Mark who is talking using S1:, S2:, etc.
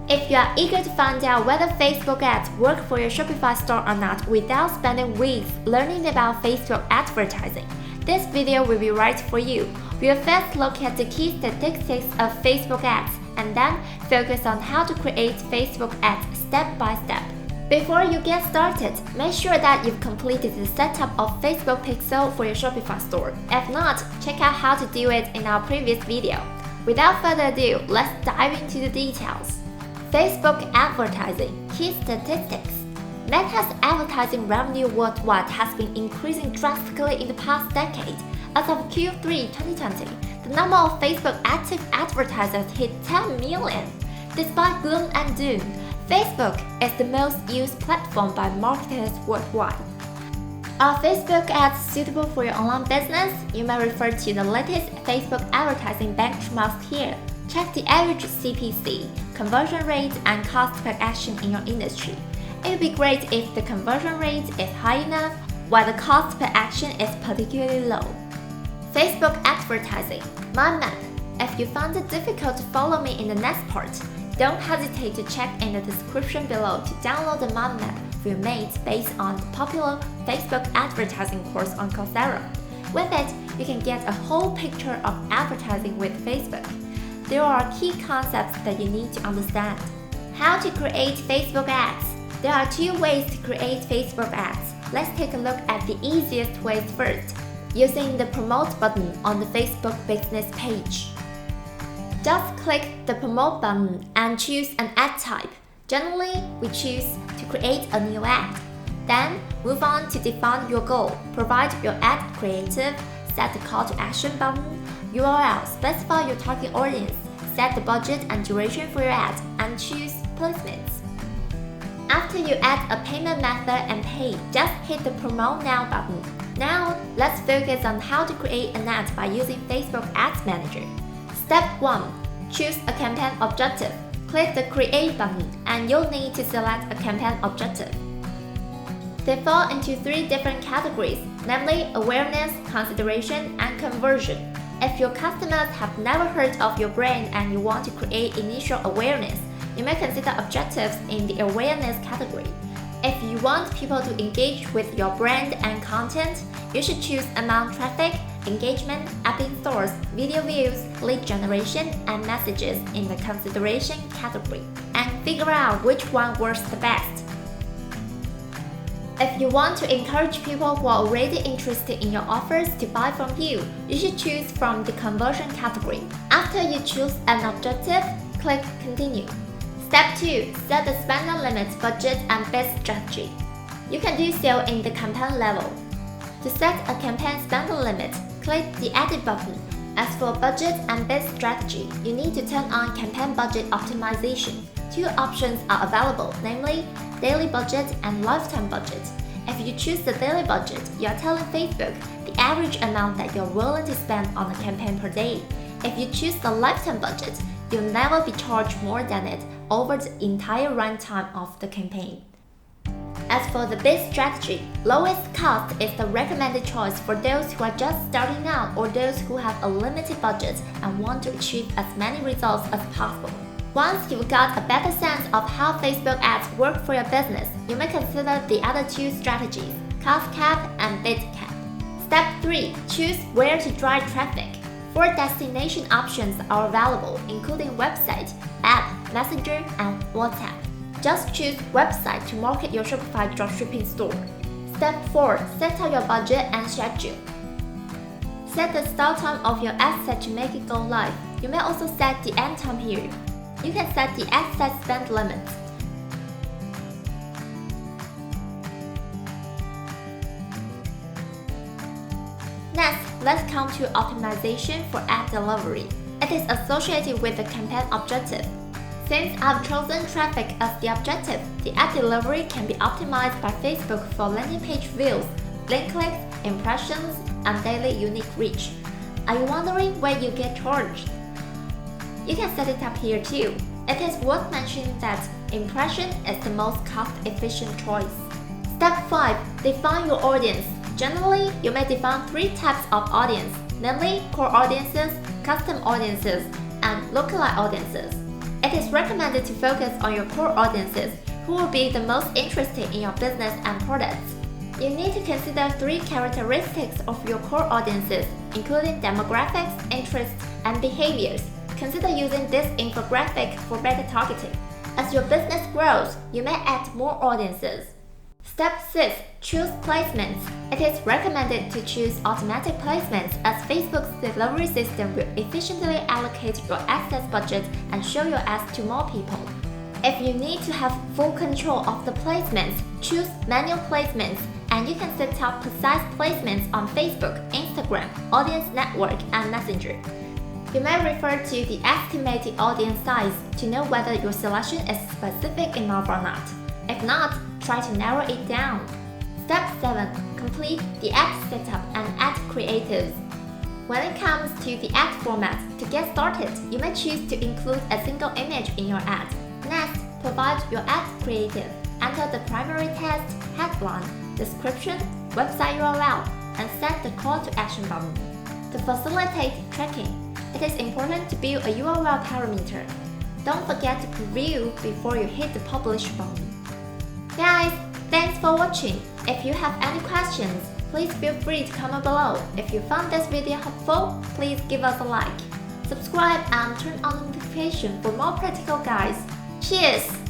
S1: If you are eager to find out whether Facebook ads work for your Shopify store or not without spending weeks learning about Facebook advertising, this video will be right for you. We will first look at the key statistics of Facebook ads and then focus on how to create Facebook ads step by step. Before you get started, make sure that you've completed the setup of Facebook Pixel for your Shopify store. If not, check out how to do it in our previous video. Without further ado, let's dive into the details. Facebook advertising key statistics. Meta's advertising revenue worldwide has been increasing drastically in the past decade. As of Q3 2020, the number of Facebook active advertisers hit 10 million. Despite gloom and doom, Facebook is the most used platform by marketers worldwide. Are Facebook ads suitable for your online business? You may refer to the latest Facebook advertising benchmarks here. Check the average CPC, conversion rate, and cost per action in your industry. It would be great if the conversion rate is high enough, while the cost per action is particularly low. Facebook advertising mind map. If you found it difficult to follow me in the next part, don't hesitate to check in the description below to download the mind map we made based on the popular Facebook advertising course on Coursera. With it, you can get a whole picture of advertising with Facebook. There are key concepts that you need to understand. How to create Facebook ads. There are two ways to create Facebook ads. Let's take a look at the easiest ways first, using the Promote button on the Facebook business page. Just click the Promote button and choose an ad type. Generally, we choose to create a new ad. Then, move on to define your goal. Provide your ad creative, set the call to action button, URL, specify your target audience, set the budget and duration for your ad, and choose placements. After you add a payment method and pay, just hit the Promote Now button. Now, let's focus on how to create an ad by using Facebook Ads Manager. Step 1. Choose a campaign objective. Click the Create button and you'll need to select a campaign objective. They fall into three different categories, namely awareness, consideration, and conversion. If your customers have never heard of your brand and you want to create initial awareness, you may consider objectives in the awareness category. If you want people to engage with your brand and content, you should choose among traffic, engagement, app installs, video views, lead generation, and messages in the consideration category, and figure out which one works the best. If you want to encourage people who are already interested in your offers to buy from you, you should choose from the conversion category. After you choose an objective, click Continue. Step 2. Set the spender limit, budget, and bid strategy. You can do so in the campaign level. To set a campaign spender limit, click the Edit button. As for budget and bid strategy, you need to turn on campaign budget optimization. Two options are available, namely daily budget and lifetime budget. If you choose the daily budget, you are telling Facebook the average amount that you're willing to spend on a campaign per day. If you choose the lifetime budget, you'll never be charged more than it over the entire runtime of the campaign. As for the bid strategy, lowest cost is the recommended choice for those who are just starting out or those who have a limited budget and want to achieve as many results as possible. Once you've got a better sense of how Facebook ads work for your business, you may consider the other two strategies, cost cap and bid cap. Step 3. Choose where to drive traffic. 4 destination options are available, including website, app, messenger, and WhatsApp. Just choose website to market your Shopify dropshipping store. Step 4. Set out your budget and schedule. Set the start time of your ad set to make it go live. You may also set the end time here. You can set the ad set spend limit. Next, let's come to optimization for ad delivery. It is associated with the campaign objective. Since I've chosen traffic as the objective, the ad delivery can be optimized by Facebook for landing page views, link clicks, impressions, and daily unique reach. Are you wondering where you get charged? You can set it up here too. It is worth mentioning that impression is the most cost-efficient choice. Step 5. Define your audience. Generally, you may define 3 types of audience, namely core audiences, custom audiences, and lookalike audiences. It is recommended to focus on your core audiences, who will be the most interested in your business and products. You need to consider 3 characteristics of your core audiences, including demographics, interests, and behaviors. Consider using this infographic for better targeting. As your business grows, you may add more audiences. Step 6. Choose placements. It is recommended to choose automatic placements as Facebook's delivery system will efficiently allocate your access budget and show your ads to more people. If you need to have full control of the placements, choose manual placements, and you can set up precise placements on Facebook, Instagram, Audience Network, and Messenger. You may refer to the estimated audience size to know whether your selection is specific enough or not. If not, try to narrow it down. Step 7. Complete the ad setup and ad creatives. When it comes to the ad format, to get started, you may choose to include a single image in your ad. Next, provide your ad creative. Enter the primary text, headline, description, website URL, and set the call to action button. To facilitate tracking, it is important to build a URL parameter. Don't forget to preview before you hit the publish button. Guys, thanks for watching. If you have any questions, please feel free to comment below. If you found this video helpful, please give us a like. Subscribe and turn on notifications for more practical guides. Cheers!